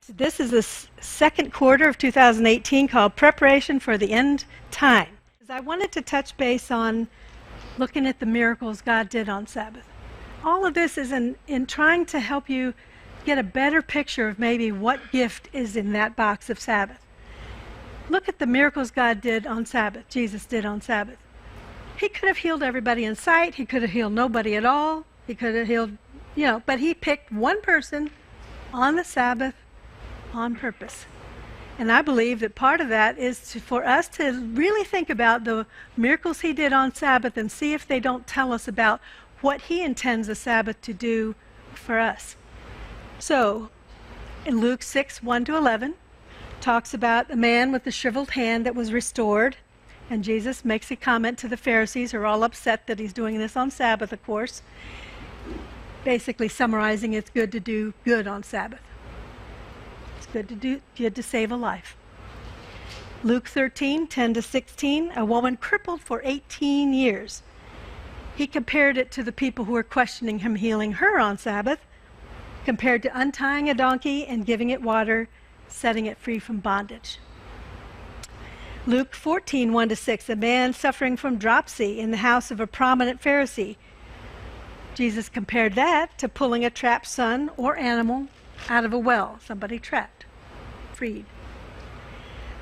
This is the second quarter of 2018 called Preparation for the End Time. I wanted to touch base on looking at the miracles God did on Sabbath. All of this is in trying to help you get a better picture of maybe what gift is in that box of Sabbath. Look at the miracles God did on Sabbath, Jesus did on Sabbath. He could have healed everybody in sight. He could have healed nobody at all. He could have healed, but he picked one person on the Sabbath on purpose. And I believe that part of that is for us to really think about the miracles he did on Sabbath and see if they don't tell us about what he intends the Sabbath to do for us. So, in Luke 6, 1-11, talks about a man with a shriveled hand that was restored. And Jesus makes a comment to the Pharisees, who are all upset that he's doing this on Sabbath, of course. Basically summarizing, it's good to do good on Sabbath. Good to save a life. Luke 13, 10-16, a woman crippled for 18 years. He compared it to the people who were questioning him healing her on Sabbath, compared to untying a donkey and giving it water, setting it free from bondage. Luke 14, 1-6, a man suffering from dropsy in the house of a prominent Pharisee. Jesus compared that to pulling a trapped son or animal out of a well, somebody trapped, freed.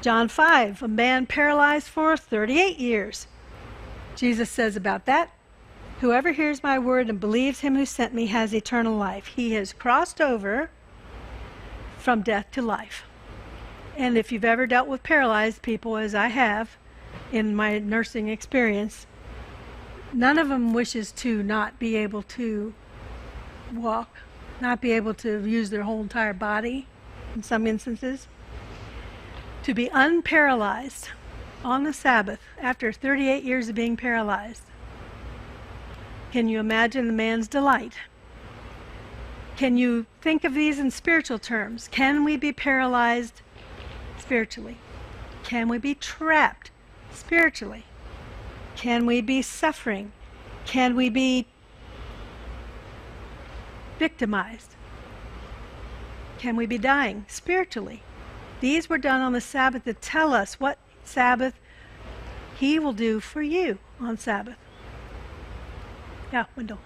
John 5, a man paralyzed for 38 years. Jesus says about that, whoever hears my word and believes him who sent me has eternal life. He has crossed over from death to life. And if you've ever dealt with paralyzed people, as I have in my nursing experience, none of them wishes to not be able to walk, not be able to use their whole entire body in some instances. To be unparalyzed on the Sabbath after 38 years of being paralyzed. Can you imagine the man's delight? Can you think of these in spiritual terms? Can we be paralyzed spiritually? Can we be trapped spiritually? Can we be suffering? Can we be victimized? Can we be dying spiritually? These were done on the Sabbath to tell us what Sabbath he will do for you on Sabbath. Yeah, Wendell.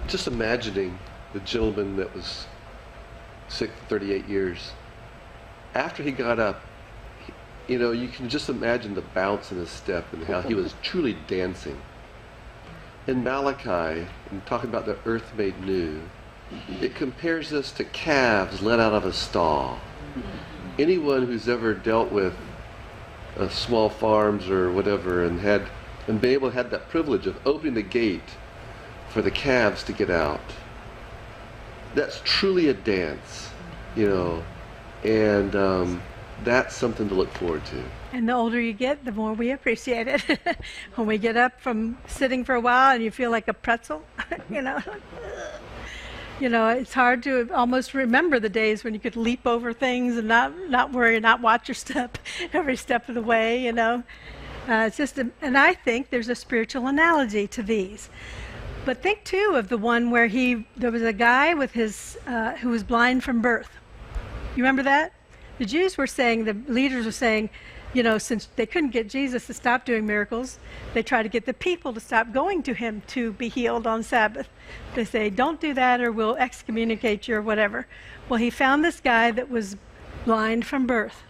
Just imagining the gentleman that was sick for 38 years. After he got up, you can just imagine the bounce in his step and how he was truly dancing. In Malachi, in talking about the earth made new, it compares us to calves let out of a stall. Anyone who's ever dealt with small farms or whatever and been able to have that privilege of opening the gate for the calves to get out, that's truly a dance, and that's something to look forward to. And the older you get, the more we appreciate it. When we get up from sitting for a while and you feel like a pretzel, it's hard to almost remember the days when you could leap over things and not worry, not watch your step every step of the way, It's just, and I think there's a spiritual analogy to these. But think too of the one where there was a guy with who was blind from birth. You remember that? The Jews were saying, the leaders were saying, since they couldn't get Jesus to stop doing miracles, they tried to get the people to stop going to him to be healed on Sabbath. They say, don't do that or we'll excommunicate you or whatever. Well, he found this guy that was blind from birth,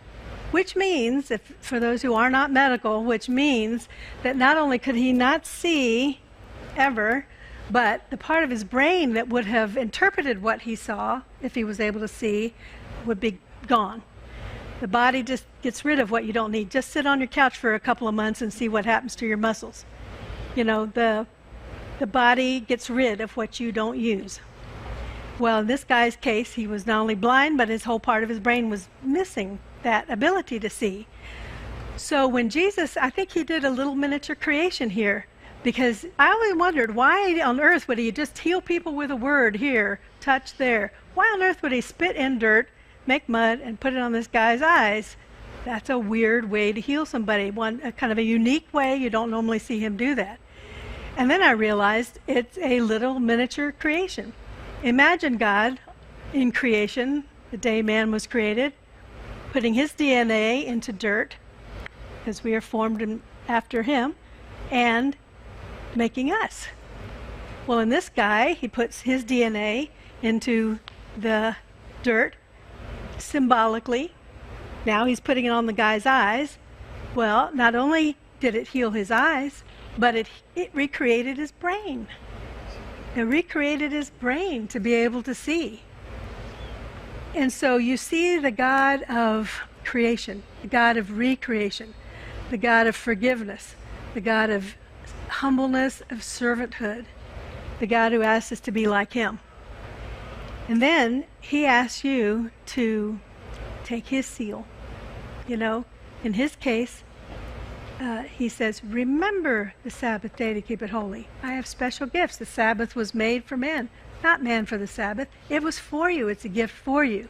which means, for those who are not medical, which means that not only could he not see ever, but the part of his brain that would have interpreted what he saw, if he was able to see, would be gone. The body just gets rid of what you don't need. Just sit on your couch for a couple of months and see what happens to your muscles. The body gets rid of what you don't use. Well, in this guy's case, he was not only blind, but his whole part of his brain was missing that ability to see. So when Jesus, I think he did a little miniature creation here, because I always wondered, why on earth would he just heal people with a word here, touch there? Why on earth would he spit in dirt, make mud, and put it on this guy's eyes? That's a weird way to heal somebody, kind of a unique way. You don't normally see him do that. And then I realized it's a little miniature creation. Imagine God in creation, the day man was created, putting his DNA into dirt, because we are formed after him, and making us. Well, in this guy, he puts his DNA into the dirt symbolically. Now he's putting it on the guy's eyes. Well, not only did it heal his eyes, but it recreated his brain. It recreated his brain to be able to see. And so you see the God of creation, the God of recreation, the God of forgiveness, the God of humbleness, of servanthood, the God who asks us to be like him. And then he asks you to take his seal. You know, in his case, he says, remember the Sabbath day to keep it holy. I have special gifts. The Sabbath was made for man, not man for the Sabbath. It was for you. It's a gift for you.